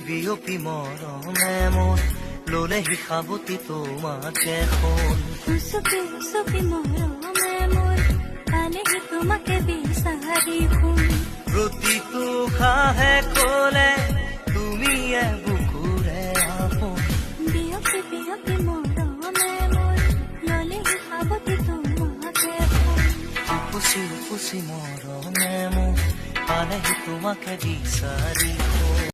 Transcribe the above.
বিয়পি মৰমে মোৰ ললেহি সাৱটি তোমাকে সোণ উচুপি উচুপি মৰমে মোৰ পালেহি তোমাকে বিচাৰি শুন প্ৰতিটো খাহে কলে তুমি বুকুৰে আপোন বিয়পি বিয়পি মৰমে মোৰ ললেহি সাৱটি তোমাকে শুন উপচি উপচি মৰমে মোৰ পালেহি তোমাকে বিচাৰি সোণ